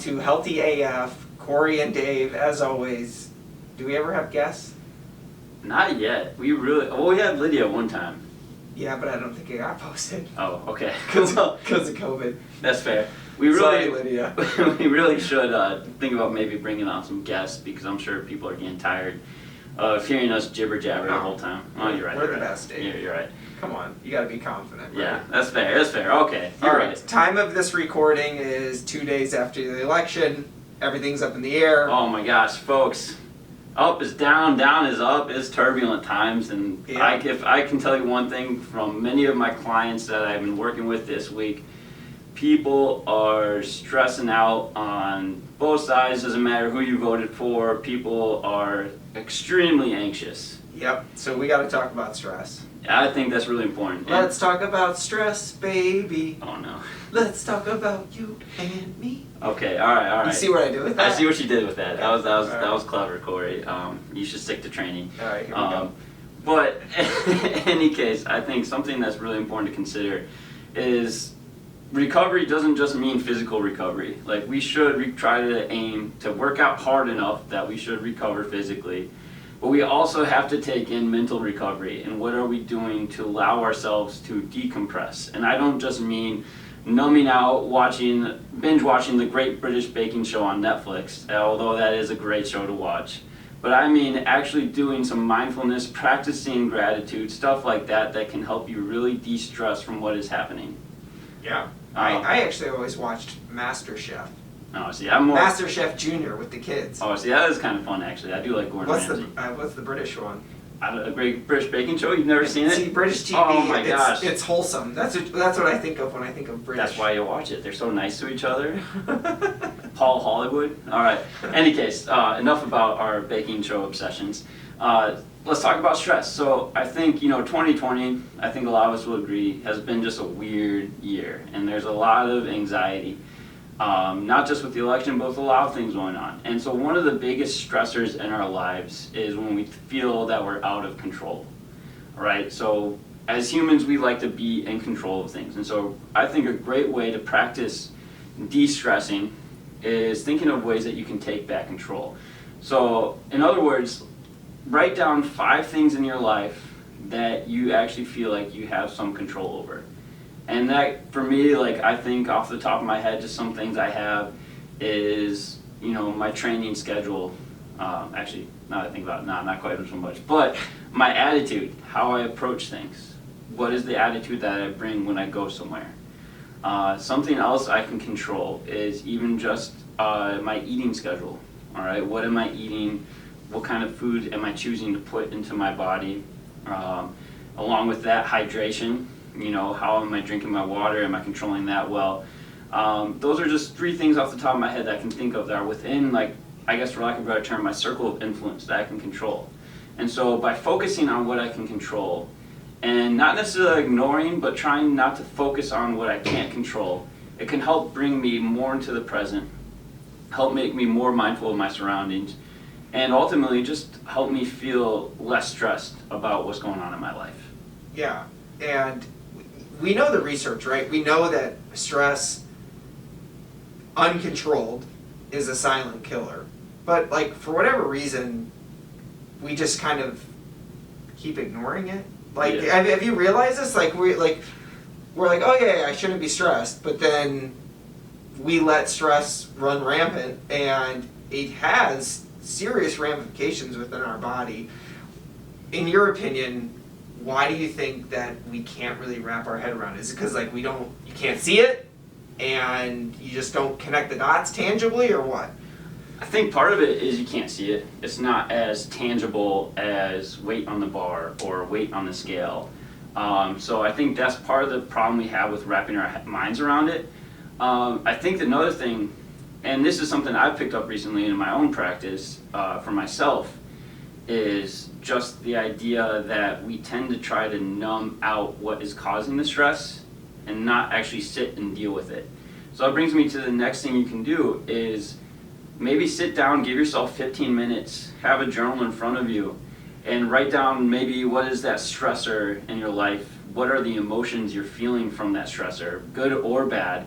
to Healthy AF, Cory and Dave, as always. Do we ever have guests? Not yet. We had Lydia one time. Yeah, but I don't think it got posted. Oh, okay. Because of COVID. That's fair. Sorry, Lydia. We really should think about maybe bringing on some guests, because I'm sure people are getting tired of hearing us jibber jabber the whole time. Oh, you're right. We're the best, Dave. You're right. Come on, you gotta be confident. Right? Yeah, that's fair. Okay. All right. Time of this recording is 2 days after the election. Everything's up in the air. Oh my gosh, folks. Up is down, down is up. It's turbulent times, and if I can tell you one thing from many of my clients that I've been working with this week, people are stressing out on both sides. Doesn't matter who you voted for. People are extremely anxious. Yep. So we got to talk about stress. I think that's really important. Let's talk about stress, baby. Oh no. Let's talk about you and me. Okay, all right. You see what I did with that? I see what you did with that. Okay. That was clever, Cory. You should stick to training. All right, here we go. But in any case, I think something that's really important to consider is recovery doesn't just mean physical recovery. Like, we should try to aim to work out hard enough that we should recover physically. But we also have to take in mental recovery, and what are we doing to allow ourselves to decompress. And I don't just mean numbing out, binge watching the Great British Baking Show on Netflix, although that is a great show to watch. But I mean actually doing some mindfulness, practicing gratitude, stuff like that can help you really de-stress from what is happening. Yeah. I actually always watched MasterChef. Oh, see, I'm more MasterChef Junior with the kids. Oh, see, that is kind of fun actually. I do like Gordon Ramsay. What's the British one? A Great British Baking Show? You've never seen it? See, British TV. Oh my gosh, it's wholesome. That's what I think of when I think of British. That's why you watch it. They're so nice to each other. Paul Hollywood. All right. Any case, enough about our baking show obsessions. Let's talk about stress. So I think 2020. I think a lot of us will agree has been just a weird year, and there's a lot of anxiety. Not just with the election, but with a lot of things going on. And so one of the biggest stressors in our lives is when we feel that we're out of control, right? So as humans, we like to be in control of things. And so I think a great way to practice de-stressing is thinking of ways that you can take back control. So in other words, write down 5 things in your life that you actually feel like you have some control over. And that, for me, I think off the top of my head, just some things I have is, my training schedule. Actually, now that I think about it, not quite so much. But my attitude, how I approach things. What is the attitude that I bring when I go somewhere? Something else I can control is even just my eating schedule. All right, what am I eating? What kind of food am I choosing to put into my body? Along with that, hydration. How am I drinking my water? Am I controlling that well? Those are just 3 things off the top of my head that I can think of that are within, I guess for lack of a better term, my circle of influence that I can control. And so by focusing on what I can control, and not necessarily ignoring, but trying not to focus on what I can't control, it can help bring me more into the present, help make me more mindful of my surroundings, and ultimately just help me feel less stressed about what's going on in my life. Yeah, and we know the research, right? We know that stress, uncontrolled, is a silent killer. But for whatever reason, we just kind of keep ignoring it. Have you realized this? We're like, oh yeah, I shouldn't be stressed, but then we let stress run rampant, and it has serious ramifications within our body. In your opinion, why do you think that we can't really wrap our head around it? Is it because you can't see it, and you just don't connect the dots tangibly, or what? I think part of it is you can't see it. It's not as tangible as weight on the bar or weight on the scale. So I think that's part of the problem we have with wrapping our minds around it. I think another thing, and this is something I've picked up recently in my own practice for myself, is just the idea that we tend to try to numb out what is causing the stress and not actually sit and deal with it. So that brings me to the next thing you can do is maybe sit down, give yourself 15 minutes, have a journal in front of you, and write down maybe what is that stressor in your life, what are the emotions you're feeling from that stressor, good or bad,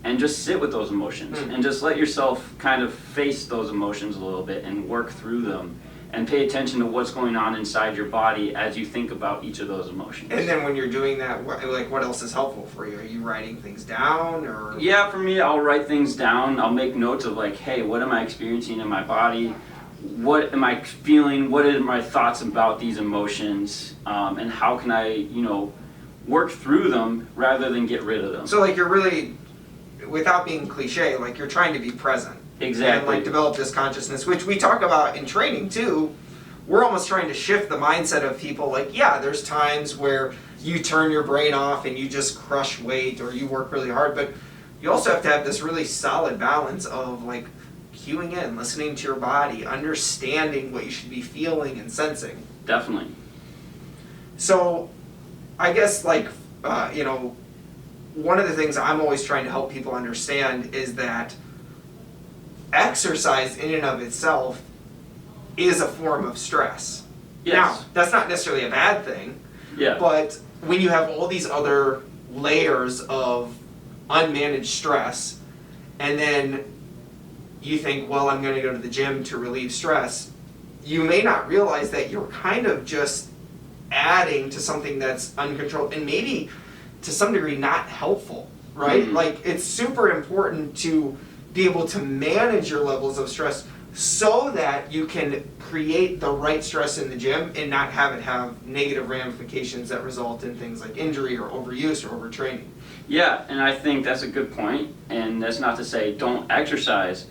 and just sit with those emotions and just let yourself kind of face those emotions a little bit and work through them and pay attention to what's going on inside your body as you think about each of those emotions. And then when you're doing that, what else is helpful for you? Are you writing things down, or? Yeah, for me, I'll write things down. I'll make notes of like, hey, what am I experiencing in my body? What am I feeling? What are my thoughts about these emotions? And how can I, work through them rather than get rid of them? So like you're really, without being cliche, like you're trying to be present. Exactly. And like develop this consciousness, which we talk about in training too. We're almost trying to shift the mindset of people. Like, yeah, there's times where you turn your brain off and you just crush weight or you work really hard, but you also have to have this really solid balance of like cueing in, listening to your body, understanding what you should be feeling and sensing. Definitely. So I guess one of the things I'm always trying to help people understand is that exercise in and of itself is a form of stress. Yes. Now, that's not necessarily a bad thing, Yeah. but when you have all these other layers of unmanaged stress, and then you think, well, I'm going to go to the gym to relieve stress, you may not realize that you're kind of just adding to something that's uncontrolled and maybe to some degree not helpful, right? Mm-hmm. Like, it's super important to be able to manage your levels of stress so that you can create the right stress in the gym and not have it have negative ramifications that result in things like injury or overuse or overtraining. Yeah, and I think that's a good point, and that's not to say don't exercise,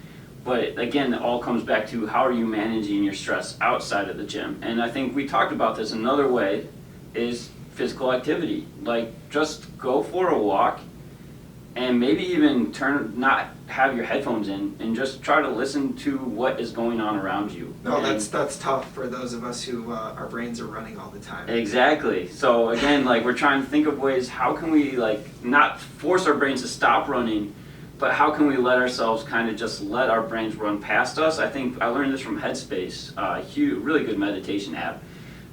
but again, it all comes back to how are you managing your stress outside of the gym. And I think we talked about this another way is physical activity. Like, just go for a walk and maybe even not have your headphones in and just try to listen to what is going on around you. No, And that's tough for those of us who our brains are running all the time. Exactly. So again, like, we're trying to think of ways, how can we not force our brains to stop running, but how can we let ourselves kind of just let our brains run past us? I think I learned this from Headspace, really good meditation app.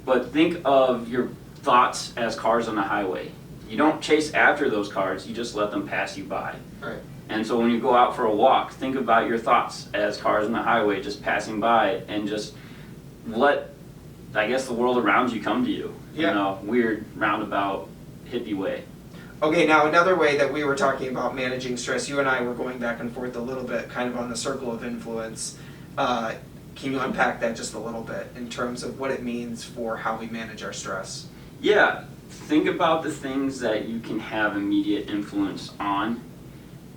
But think of your thoughts as cars on the highway. You don't chase after those cars, you just let them pass you by. Right. And so when you go out for a walk, think about your thoughts as cars on the highway just passing by, and just let, I guess, the world around you come to you in a weird, roundabout, hippie way. Okay, now another way that we were talking about managing stress, you and I were going back and forth a little bit, kind of on the circle of influence. Can you unpack that just a little bit in terms of what it means for how we manage our stress? Yeah, think about the things that you can have immediate influence on,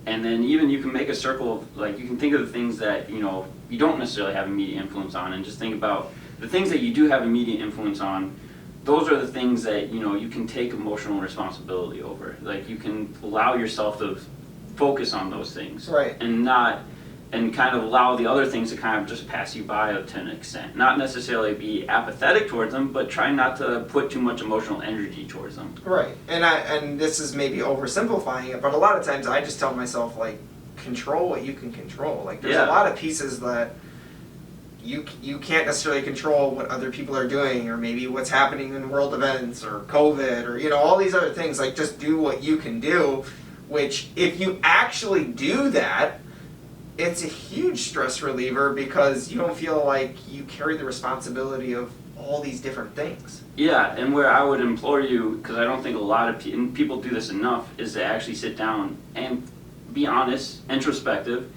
and then even you can make a circle of, like, you can think of the things that, you don't necessarily have immediate influence on, and just think about the things that you do have immediate influence on. Those are the things that, you can take emotional responsibility over. Like, you can allow yourself to focus on those things. Right. And kind of allow the other things to kind of just pass you by to an extent. Not necessarily be apathetic towards them, but try not to put too much emotional energy towards them. Right. And this is maybe oversimplifying it, but a lot of times I just tell myself, like, control what you can control. Like, there's a lot of pieces that you can't necessarily control what other people are doing, or maybe what's happening in world events or COVID or, all these other things. Like, just do what you can do, which if you actually do that, it's a huge stress reliever because you don't feel like you carry the responsibility of all these different things. Yeah, and where I would implore you, because I don't think a lot of people do this enough, is to actually sit down and be honest, introspective,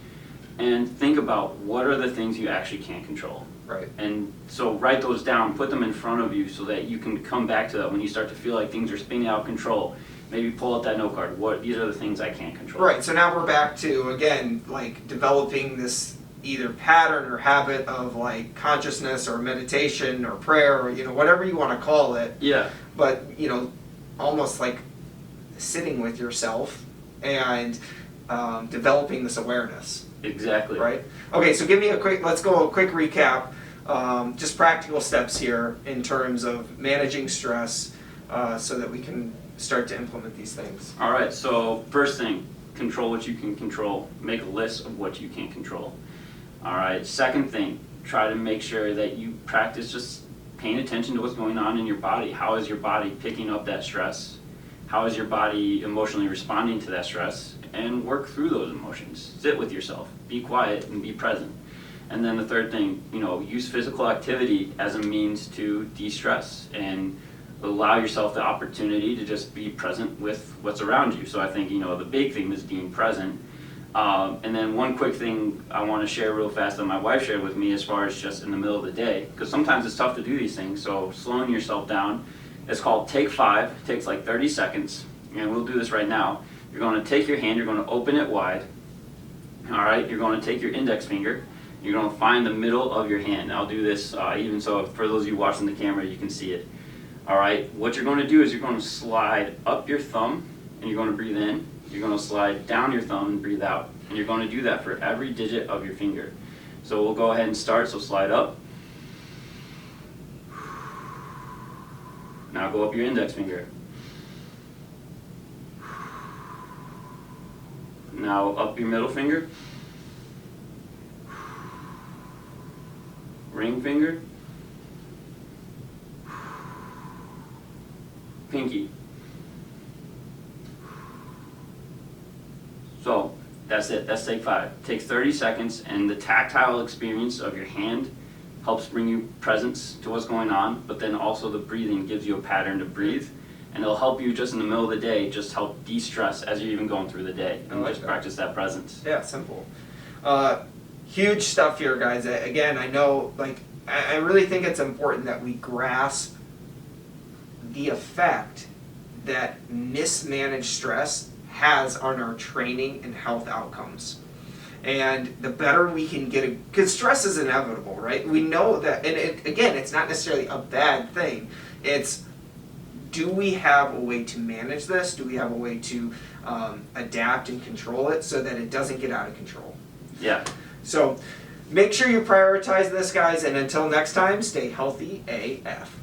and think about what are the things you actually can't control. Right. And so write those down, put them in front of you so that you can come back to that when you start to feel like things are spinning out of control. Maybe pull out that note card. These are the things I can't control. Right, so now we're back to, again, like developing this either pattern or habit of like consciousness or meditation or prayer or, whatever you want to call it. Yeah. But, almost like sitting with yourself and developing this awareness. Exactly. Right? Okay, so let's go a quick recap. Just practical steps here in terms of managing stress so that we can start to implement these things. All right, so first thing, control what you can control. Make a list of what you can control. All right, second thing, try to make sure that you practice just paying attention to what's going on in your body. How is your body picking up that stress? how is your body emotionally responding to that stress, and work through those emotions. Sit with yourself, be quiet, and be present. And then the third thing, use physical activity as a means to de-stress and allow yourself the opportunity to just be present with what's around you. So I think, the big thing is being present. And then one quick thing I want to share real fast that my wife shared with me as far as just in the middle of the day, because sometimes it's tough to do these things, so slowing yourself down. It's called Take 5. It takes like 30 seconds, and we'll do this right now. You're going to take your hand, you're going to open it wide. All right, you're going to take your index finger. You're going to find the middle of your hand. I'll do this even so for those of you watching the camera, you can see it. All right, what you're going to do is you're going to slide up your thumb and you're going to breathe in. You're going to slide down your thumb and breathe out. And you're going to do that for every digit of your finger. So we'll go ahead and start. So slide up. Now go up your index finger. Now up your middle finger. Ring finger, pinky. So that's it, that's take 5. It takes 30 seconds, and the tactile experience of your hand helps bring you presence to what's going on, but then also the breathing gives you a pattern to breathe, and it'll help you just in the middle of the day, just help de-stress as you're even going through the day, and just practice that presence. Yeah, simple. Huge stuff here, guys. Again, I know, I really think it's important that we grasp the effect that mismanaged stress has on our training and health outcomes. And the better we can get it, because stress is inevitable, right? We know that, and again, it's not necessarily a bad thing. It's, do we have a way to manage this? Do we have a way to adapt and control it so that it doesn't get out of control? Yeah. So make sure you prioritize this, guys, and until next time, stay healthy AF.